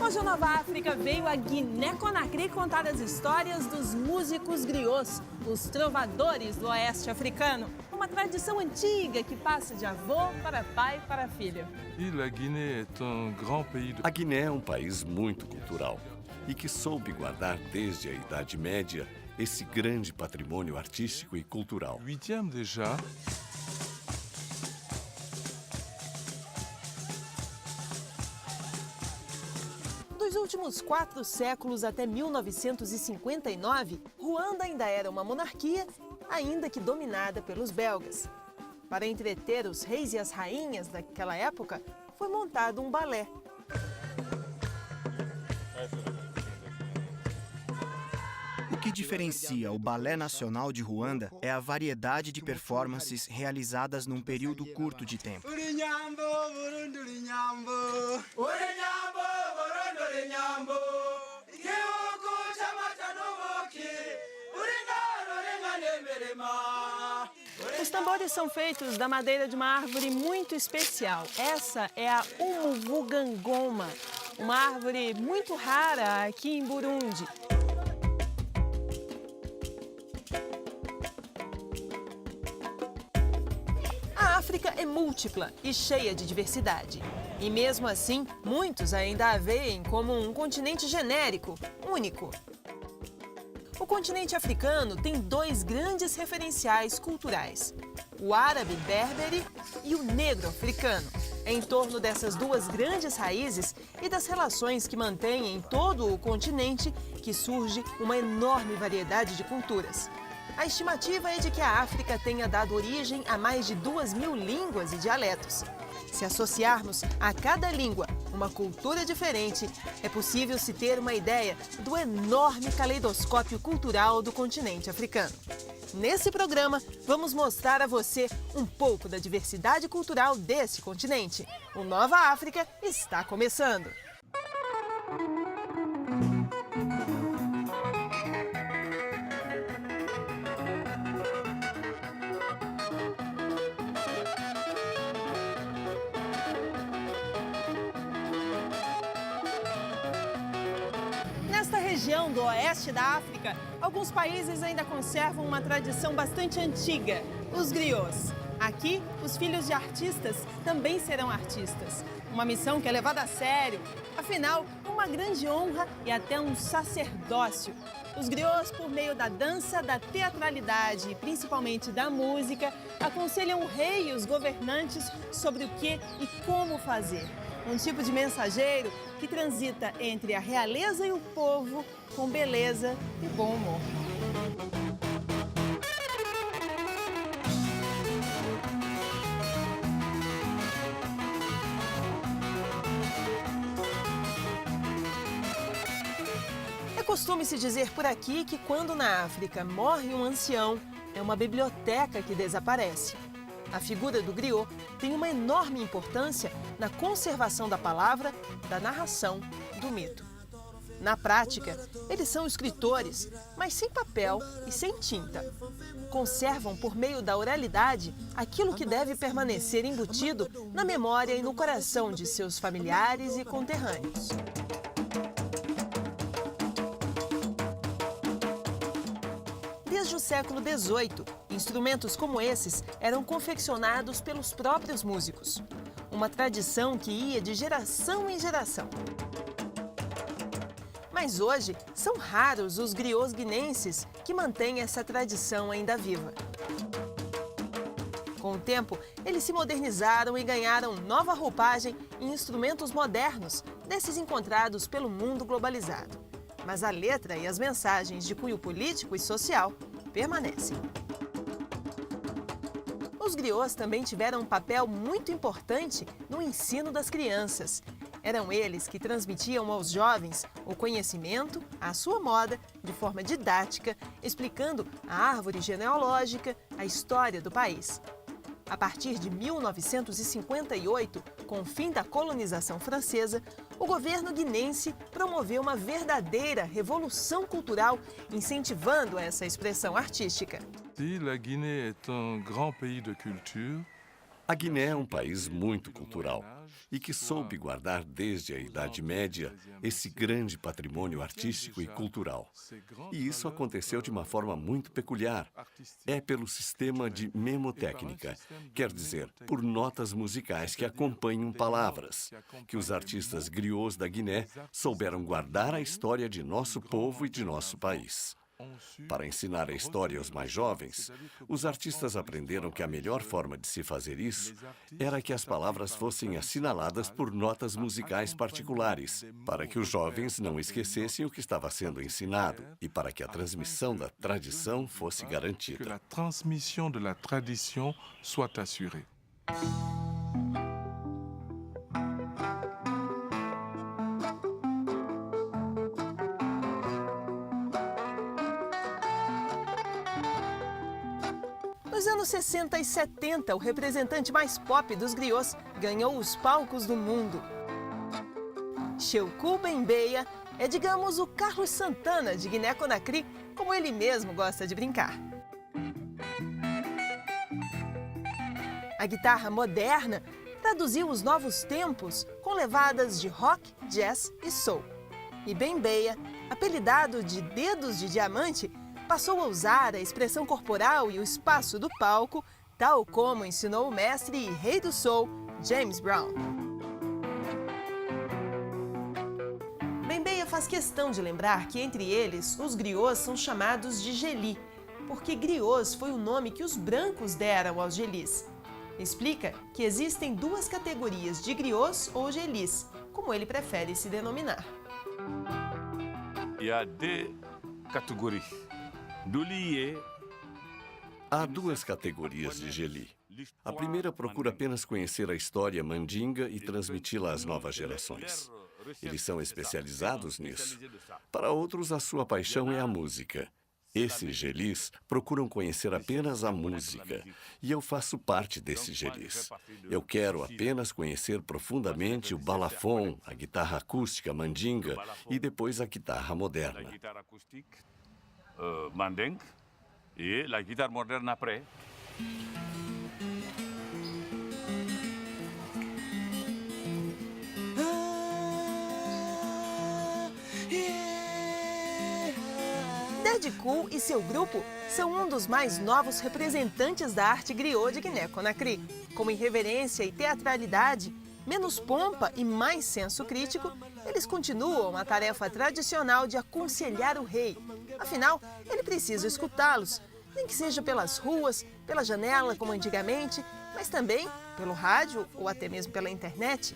Hoje a Nova África veio a Guiné-Conakry contar as histórias dos músicos griots, os trovadores do oeste africano. Uma tradição antiga que passa de avô para pai para filho. A Guiné é um país muito cultural e que soube guardar desde a Idade Média esse grande patrimônio artístico e cultural. Dos últimos 4 séculos até 1959, Ruanda ainda era uma monarquia, ainda que dominada pelos belgas. Para entreter os reis e as rainhas daquela época, foi montado um balé. O que diferencia o Balé Nacional de Ruanda é a variedade de performances realizadas num período curto de tempo. Os tambores são feitos da madeira de uma árvore muito especial. Essa é a Umuvugangoma, uma árvore muito rara aqui em Burundi. A África é múltipla e cheia de diversidade. E mesmo assim, muitos ainda a veem como um continente genérico, único. O continente africano tem 2 grandes referenciais culturais, o árabe berbere e o negro africano. É em torno dessas 2 grandes raízes e das relações que mantêm em todo o continente que surge uma enorme variedade de culturas. A estimativa é de que a África tenha dado origem a mais de 2.000 línguas e dialetos. Se associarmos a cada língua uma cultura diferente, é possível se ter uma ideia do enorme caleidoscópio cultural do continente africano. Nesse programa, vamos mostrar a você um pouco da diversidade cultural desse continente. O Nova África está começando! Nesta região do oeste da África, alguns países ainda conservam uma tradição bastante antiga, os griots. Aqui, os filhos de artistas também serão artistas. Uma missão que é levada a sério. Afinal, é uma grande honra e até um sacerdócio. Os griots, por meio da dança, da teatralidade e principalmente da música, aconselham o rei e os governantes sobre o que e como fazer. Um tipo de mensageiro que transita entre a realeza e o povo com beleza e bom humor. É costume se dizer por aqui que quando na África morre um ancião, é uma biblioteca que desaparece. A figura do griot tem uma enorme importância na conservação da palavra, da narração, do mito. Na prática, eles são escritores, mas sem papel e sem tinta. Conservam por meio da oralidade aquilo que deve permanecer embutido na memória e no coração de seus familiares e conterrâneos. Desde o século XVIII, instrumentos como esses eram confeccionados pelos próprios músicos. Uma tradição que ia de geração em geração. Mas hoje, são raros os griots guinenses que mantêm essa tradição ainda viva. Com o tempo, eles se modernizaram e ganharam nova roupagem e instrumentos modernos, desses encontrados pelo mundo globalizado. Mas a letra e as mensagens de cunho político e social permanecem. Os griots também tiveram um papel muito importante no ensino das crianças. Eram eles que transmitiam aos jovens o conhecimento, a sua moda, de forma didática, explicando a árvore genealógica, a história do país. A partir de 1958, com o fim da colonização francesa, o governo guinense promoveu uma verdadeira revolução cultural, incentivando essa expressão artística. La Guinée est un grand pays de culture. A Guiné é um país muito cultural e que soube guardar desde a Idade Média esse grande patrimônio artístico e cultural. E isso aconteceu de uma forma muito peculiar. É pelo sistema de memotécnica, quer dizer, por notas musicais que acompanham palavras, que os artistas griots da Guiné souberam guardar a história de nosso povo e de nosso país. Para ensinar a história aos mais jovens, os artistas aprenderam que a melhor forma de se fazer isso era que as palavras fossem assinaladas por notas musicais particulares, para que os jovens não esquecessem o que estava sendo ensinado e para que a transmissão da tradição fosse garantida. Que a transmissão da tradição soit assurée. Nos anos 60 e 70, o representante mais pop dos griots ganhou os palcos do mundo. Cheucou Bembeya é, digamos, o Carlos Santana de Guiné-Conakry, como ele mesmo gosta de brincar. A guitarra moderna traduziu os novos tempos com levadas de rock, jazz e soul. E Bembeya, apelidado de Dedos de Diamante, passou a usar a expressão corporal e o espaço do palco, tal como ensinou o mestre e rei do soul, James Brown. Bembeya faz questão de lembrar que, entre eles, os griots são chamados de geli, porque griots foi o nome que os brancos deram aos gelis. Explica que existem duas categorias de griots ou gelis, como ele prefere se denominar. Il y a deux catégories. Há duas categorias de geli. A primeira procura apenas conhecer a história mandinga e transmiti-la às novas gerações. Eles são especializados nisso. Para outros, a sua paixão é a música. Esses gelis procuram conhecer apenas a música, e eu faço parte desses gelis. Eu quero apenas conhecer profundamente o balafon, a guitarra acústica mandinga e depois a guitarra moderna. Mandingue et la guitare moderne après. Daddy Cool e seu grupo são um dos mais novos representantes da arte griot de Guiné-Conakry. Com irreverência e teatralidade, menos pompa e mais senso crítico, eles continuam a tarefa tradicional de aconselhar o rei. Afinal, ele precisa escutá-los, nem que seja pelas ruas, pela janela, como antigamente, mas também pelo rádio ou até mesmo pela internet.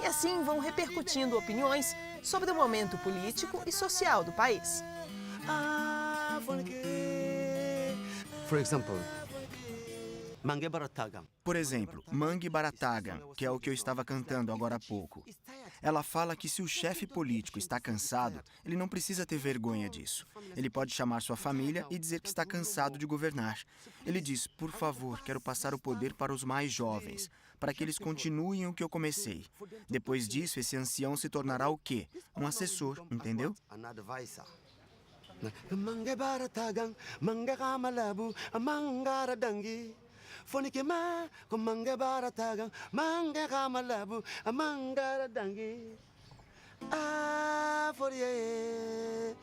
E assim vão repercutindo opiniões sobre o momento político e social do país. Por exemplo, Mangue Baratagan, que é o que eu estava cantando agora há pouco. Ela fala que se o chefe político está cansado, ele não precisa ter vergonha disso. Ele pode chamar sua família e dizer que está cansado de governar. Ele diz, por favor, quero passar o poder para os mais jovens, para que eles continuem o que eu comecei. Depois disso, esse ancião se tornará o quê? Um assessor, entendeu? Mange baratagang, mange kamalabu, mangara dangi. Fonike ma, mange baratagang, mange kamalabu, mangara dangi. Ah, forie,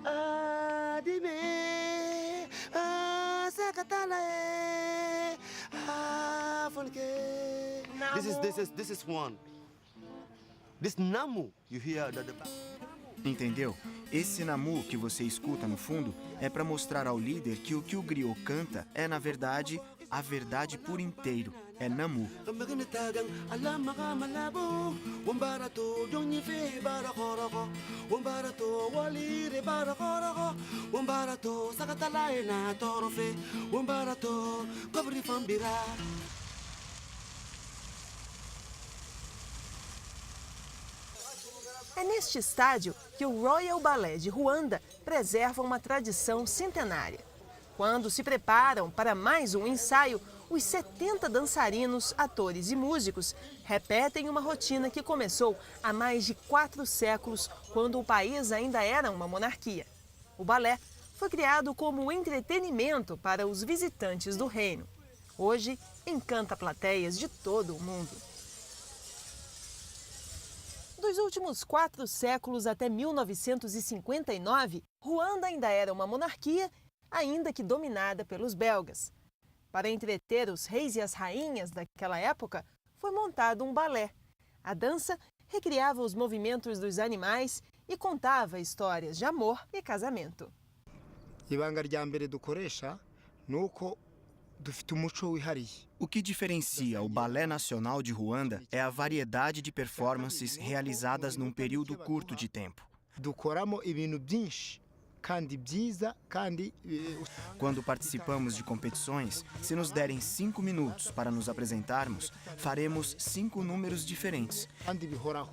ah, dime, ah, sakatalae, ah, fonike. This is one. This namu you hear that. Entendeu? Esse namu que você escuta no fundo é para mostrar ao líder que o griot canta é, na verdade, a verdade por inteiro. É namu. É neste estádio que o Royal Ballet de Ruanda preserva uma tradição centenária. Quando se preparam para mais um ensaio, os 70 dançarinos, atores e músicos repetem uma rotina que começou há mais de 4 séculos, quando o país ainda era uma monarquia. O balé foi criado como entretenimento para os visitantes do reino. Hoje, encanta plateias de todo o mundo. Dos últimos 4 séculos até 1959, Ruanda ainda era uma monarquia, ainda que dominada pelos belgas. Para entreter os reis e as rainhas daquela época, foi montado um balé. A dança recriava os movimentos dos animais e contava histórias de amor e casamento. ibanga rya mbere dukoresha nuko dufite umuco wihariye. O que diferencia o Balé Nacional de Ruanda é a variedade de performances realizadas num período curto de tempo. Dukoramo ibintu byinshi kandi byiza kandi Quando participamos de competições, se nos derem 5 minutos para nos apresentarmos, faremos 5 números diferentes, kandi bihoraho.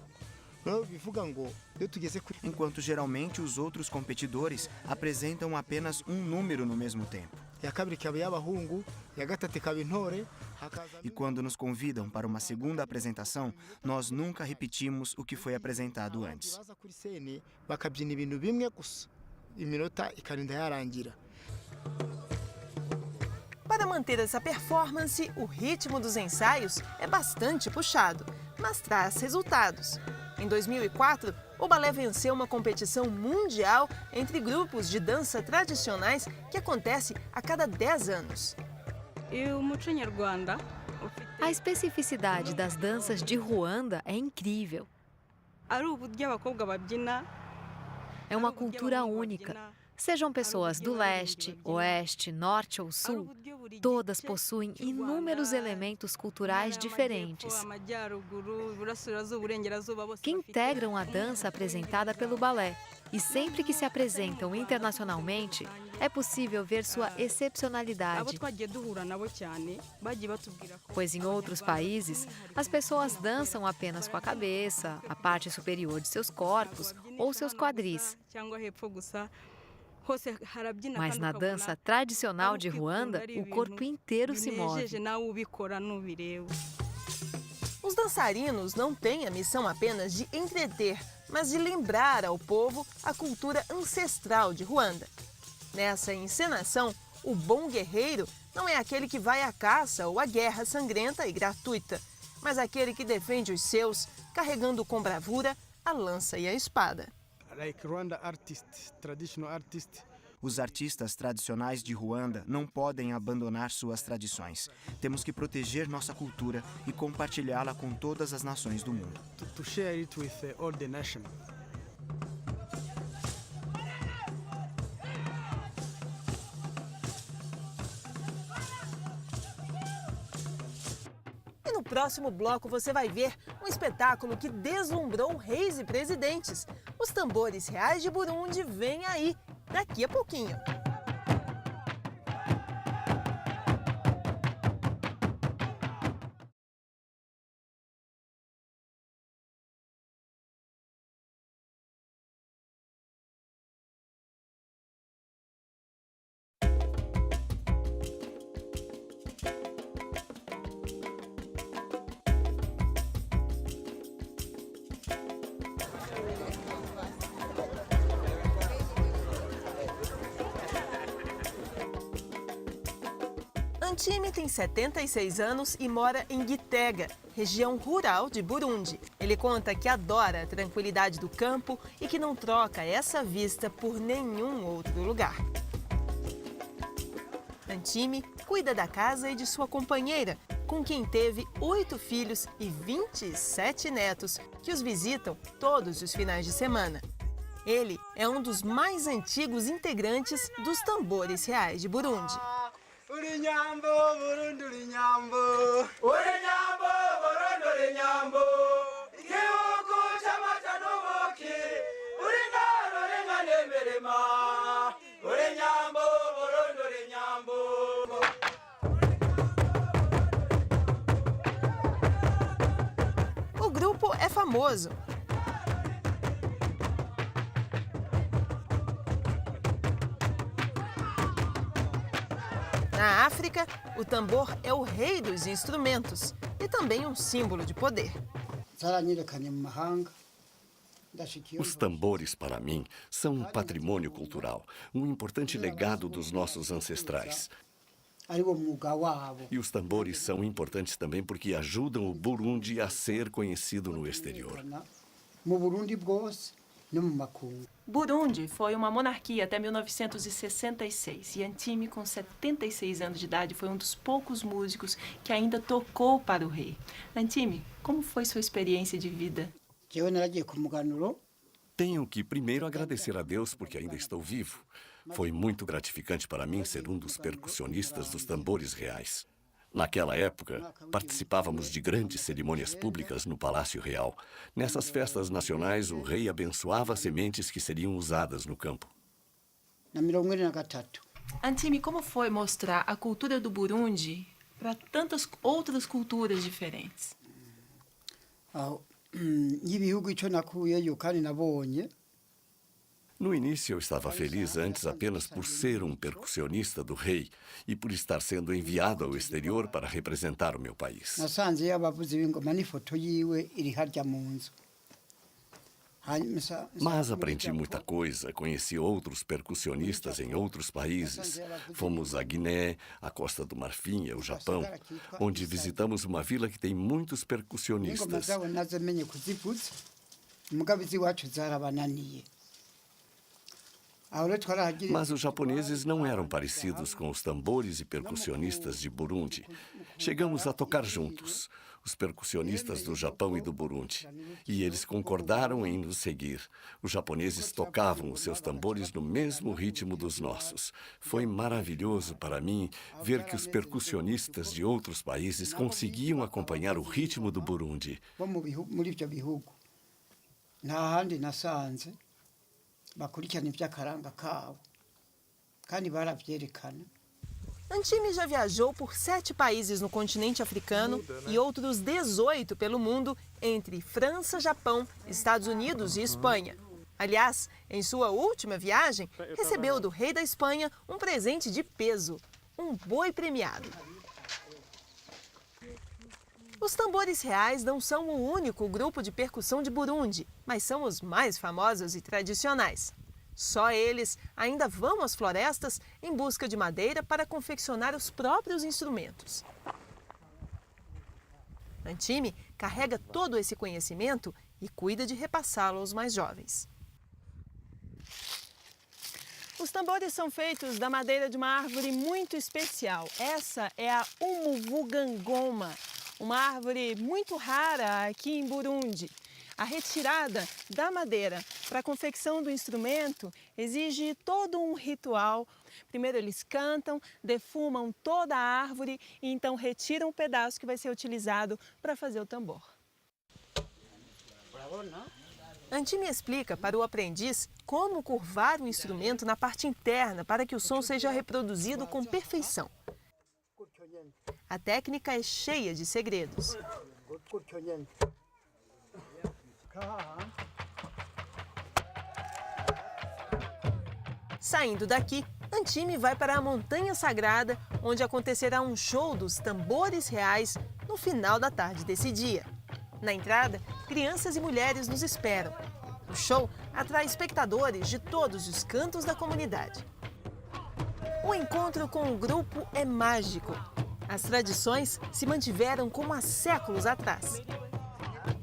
No bivuga ngo iyo tugeze kuri enquanto geralmente os outros competidores apresentam apenas um número no mesmo tempo. ya kabiri ikaba y'abahungu, ya gatatu ikaba intore, E quando nos convidam para uma segunda apresentação, nós nunca repetimos o que foi apresentado antes. baza kuri sene bakabyina ibintu bimwe gusa. Iminota ikarinda yarangira. Para manter essa performance, o ritmo dos ensaios é bastante puxado, mas traz resultados. Em 2004, o balé venceu uma competição mundial entre grupos de dança tradicionais que acontece a cada 10 anos. A especificidade das danças de Ruanda é incrível. É uma cultura única. Sejam pessoas do leste, oeste, norte ou sul, todas possuem inúmeros elementos culturais diferentes que integram a dança apresentada pelo balé. E sempre que se apresentam internacionalmente, é possível ver sua excepcionalidade. Pois em outros países, as pessoas dançam apenas com a cabeça, a parte superior de seus corpos ou seus quadris. Mas na dança tradicional de Ruanda, o corpo inteiro se move. Os dançarinos não têm a missão apenas de entreter, mas de lembrar ao povo a cultura ancestral de Ruanda. Nessa encenação, o bom guerreiro não é aquele que vai à caça ou à guerra sangrenta e gratuita, mas aquele que defende os seus, carregando com bravura a lança e a espada. Os artistas tradicionais de Ruanda não podem abandonar suas tradições. Temos que proteger nossa cultura e compartilhá-la com todas as nações do mundo. To share it with all the nation. E no próximo bloco você vai ver um espetáculo que deslumbrou reis e presidentes. Os tambores reais de Burundi vêm aí, daqui a pouquinho. Antime tem 76 anos e mora em Gitega, região rural de Burundi. Ele conta que adora a tranquilidade do campo e que não troca essa vista por nenhum outro lugar. Antime cuida da casa e de sua companheira, com quem teve 8 filhos e 27 netos, que os visitam todos os finais de semana. Ele é um dos mais antigos integrantes dos tambores reais de Burundi. Uri nyambo, Burundi uri nyambo. Uri nyambo, Burundi uri nyambo. Igihugu c'amata n'ubuki. Uri ngaro uri nkanemerema. Uri nyambo, Burundi uri nyambo. O grupo é famoso. Na África, o tambor é o rei dos instrumentos e também um símbolo de poder. Os tambores, para mim, são um patrimônio cultural, um importante legado dos nossos ancestrais. E os tambores são importantes também porque ajudam o Burundi a ser conhecido no exterior. Burundi foi uma monarquia até 1966 e Antime, com 76 anos de idade, foi um dos poucos músicos que ainda tocou para o rei. Antime, como foi sua experiência de vida? Tenho que primeiro agradecer a Deus porque ainda estou vivo. Foi muito gratificante para mim ser um dos percussionistas dos tambores reais. Naquela época, participávamos de grandes cerimônias públicas no Palácio Real. Nessas festas nacionais, o rei abençoava as sementes que seriam usadas no campo. Antime, como foi mostrar a cultura do Burundi para tantas outras culturas diferentes? No início, eu estava feliz antes apenas por ser um percussionista do rei e por estar sendo enviado ao exterior para representar o meu país. Mas aprendi muita coisa, conheci outros percussionistas em outros países. Fomos a Guiné, a Costa do Marfim e o Japão, onde visitamos uma vila que tem muitos percussionistas. Mas os japoneses não eram parecidos com os tambores e percussionistas de Burundi. Chegamos a tocar juntos, os percussionistas do Japão e do Burundi, e eles concordaram em nos seguir. Os japoneses tocavam os seus tambores no mesmo ritmo dos nossos. Foi maravilhoso para mim ver que os percussionistas de outros países conseguiam acompanhar o ritmo do Burundi. Antime já viajou por 7 países no continente africano e outros 18 pelo mundo, entre França, Japão, Estados Unidos e Espanha. Aliás, em sua última viagem, recebeu do rei da Espanha um presente de peso, um boi premiado. Os tambores reais não são o único grupo de percussão de Burundi, mas são os mais famosos e tradicionais. Só eles ainda vão às florestas em busca de madeira para confeccionar os próprios instrumentos. Antime carrega todo esse conhecimento e cuida de repassá-lo aos mais jovens. Os tambores são feitos da madeira de uma árvore muito especial. Essa é a umuvugangoma, uma árvore muito rara aqui em Burundi. A retirada da madeira para a confecção do instrumento exige todo um ritual. Primeiro eles cantam, defumam toda a árvore e então retiram o pedaço que vai ser utilizado para fazer o tambor. Antime explica para o aprendiz como curvar o instrumento na parte interna para que o som seja reproduzido com perfeição. A técnica é cheia de segredos. Saindo daqui, Antime vai para a Montanha Sagrada, onde acontecerá um show dos tambores reais no final da tarde desse dia. Na entrada, crianças e mulheres nos esperam. O show atrai espectadores de todos os cantos da comunidade. O encontro com o grupo é mágico. As tradições se mantiveram como há séculos atrás.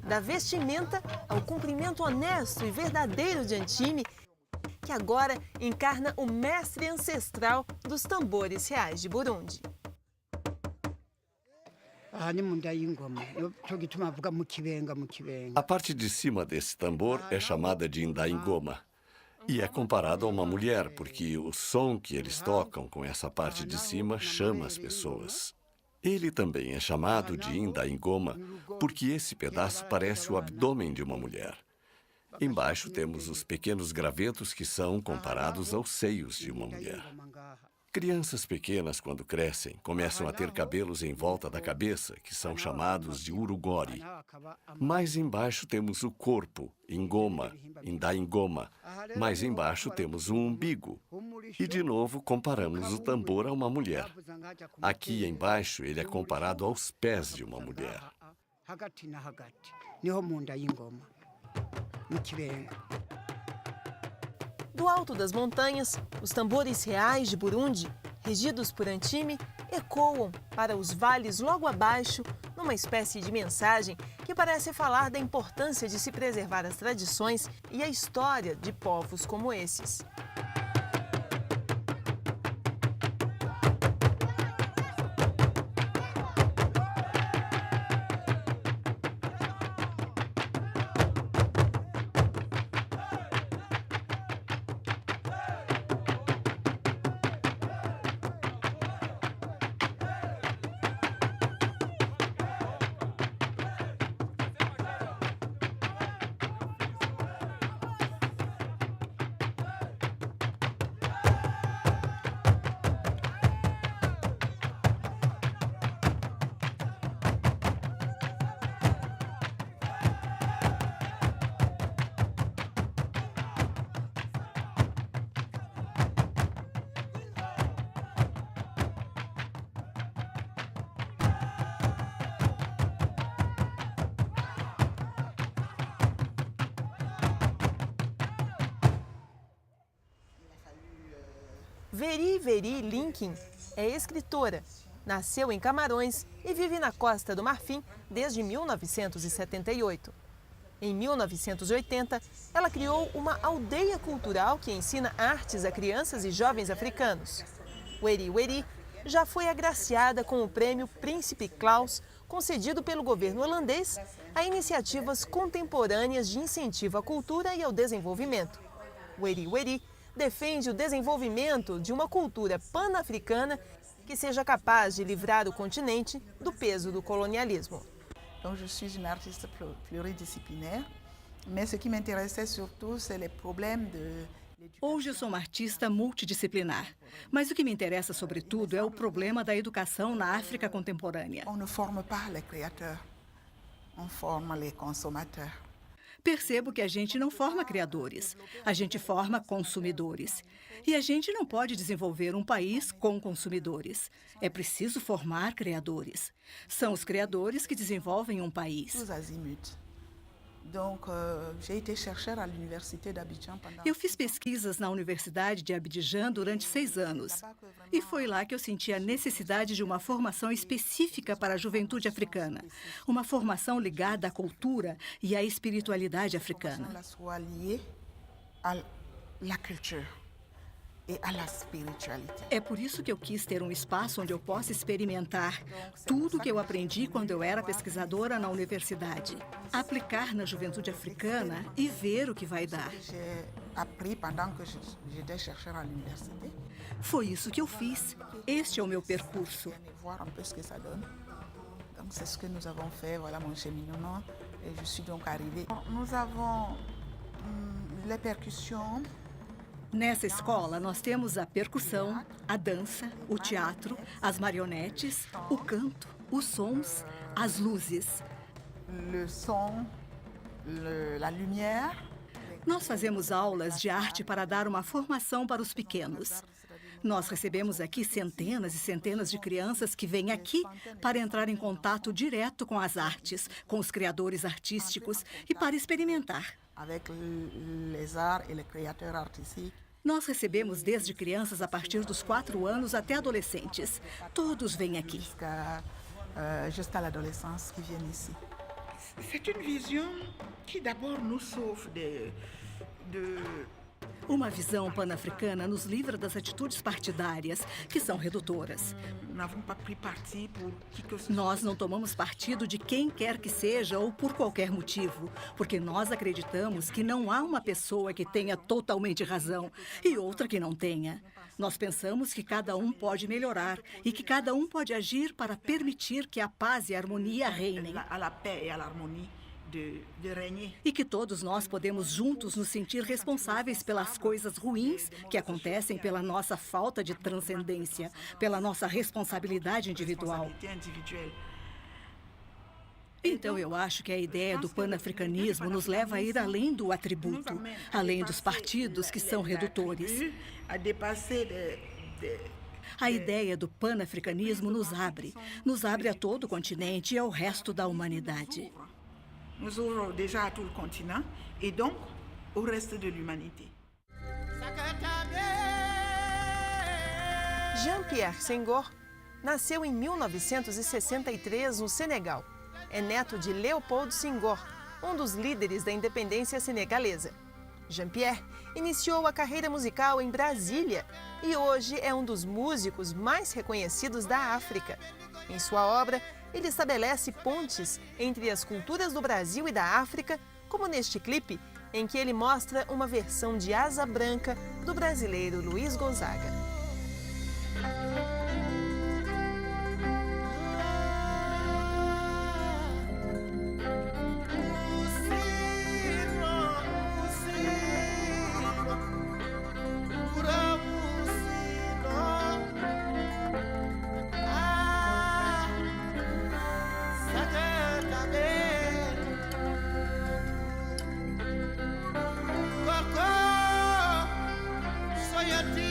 Da vestimenta ao cumprimento honesto e verdadeiro de Antime, que agora encarna o mestre ancestral dos tambores reais de Burundi. A parte de cima desse tambor é chamada de indaingoma e é comparado a uma mulher, porque o som que eles tocam com essa parte de cima chama as pessoas. Ele também é chamado de indaingoma porque esse pedaço parece o abdômen de uma mulher. Embaixo temos os pequenos gravetos que são comparados aos seios de uma mulher. Crianças pequenas, quando crescem, começam a ter cabelos em volta da cabeça, que são chamados de urugori. Mais embaixo temos o corpo, ingoma, indaingoma. Mais embaixo temos o umbigo. E, de novo, comparamos o tambor a uma mulher. Aqui embaixo, ele é comparado aos pés de uma mulher. Do alto das montanhas, os tambores reais de Burundi, regidos por Antime, ecoam para os vales logo abaixo, numa espécie de mensagem que parece falar da importância de se preservar as tradições e a história de povos como esses. Veri Lincoln é escritora, nasceu em Camarões e vive na Costa do Marfim desde 1978. Em 1980, ela criou uma aldeia cultural que ensina artes a crianças e jovens africanos. Weri já foi agraciada com o prêmio Príncipe Claus, concedido pelo governo holandês a iniciativas contemporâneas de incentivo à cultura e ao desenvolvimento. Weri defende o desenvolvimento de uma cultura pan-africana que seja capaz de livrar o continente do peso do colonialismo. Donc je suis une artiste pluridisciplinaire, mais ce qui m'intéressait surtout c'est les problèmes de... Hoje eu sou uma artista multidisciplinar, mas o que me interessa sobretudo é o problema da educação na África contemporânea. On ne forme pas les créateurs, on forme les consommateurs. Percebo que a gente não forma criadores, a gente forma consumidores. E a gente não pode desenvolver um país com consumidores. É preciso formar criadores. São os criadores que desenvolvem um país. Eu fiz pesquisas na Universidade de Abidjan durante 6 anos. E foi lá que eu senti a necessidade de uma formação específica para a juventude africana. Uma formação ligada à cultura e à espiritualidade africana. É por isso que eu quis ter um espaço onde eu possa experimentar tudo que eu aprendi quando eu era pesquisadora na universidade. Aplicar na juventude africana e ver o que vai dar. Foi isso que eu fiz. Este é o meu percurso. C'est ce que nous avons fait, voilà mon cheminement, et je suis donc arrivée. Nous avons les percussions. Nessa escola, nós temos a percussão, a dança, o teatro, as marionetes, o canto, os sons, as luzes. Le son, la lumière. Nós fazemos aulas de arte para dar uma formação para os pequenos. Nós recebemos aqui centenas e centenas de crianças que vêm aqui para entrar em contato direto com as artes, com os criadores artísticos e para experimentar. Nós recebemos desde crianças a partir dos 4 anos até adolescentes. Todos vêm aqui. Jusqu'à l'adolescence qui viennent ici. C'est une vision qui d'abord nous sauve de Uma visão pan-africana nos livra das atitudes partidárias, que são redutoras. Nós não tomamos partido de quem quer que seja ou por qualquer motivo, porque nós acreditamos que não há uma pessoa que tenha totalmente razão e outra que não tenha. Nós pensamos que cada um pode melhorar e que cada um pode agir para permitir que a paz e a harmonia reinem. E que todos nós podemos juntos nos sentir responsáveis pelas coisas ruins que acontecem pela nossa falta de transcendência, pela nossa responsabilidade individual. Então, eu acho que a ideia do panafricanismo nos leva a ir além do atributo, além dos partidos que são redutores. A ideia do panafricanismo nos abre a todo o continente e ao resto da humanidade. Nous ouvrons déjà à tout le continent et donc au reste de l'humanité. Jean-Pierre Senghor nasceu em 1963 no Senegal. É neto de Léopold Senghor, um dos líderes da independência senegalesa. Jean-Pierre iniciou a carreira musical em Brasília e hoje é um dos músicos mais reconhecidos da África. Em sua obra, ele estabelece pontes entre as culturas do Brasil e da África, como neste clipe, em que ele mostra uma versão de Asa Branca do brasileiro Luiz Gonzaga. Soy a ti.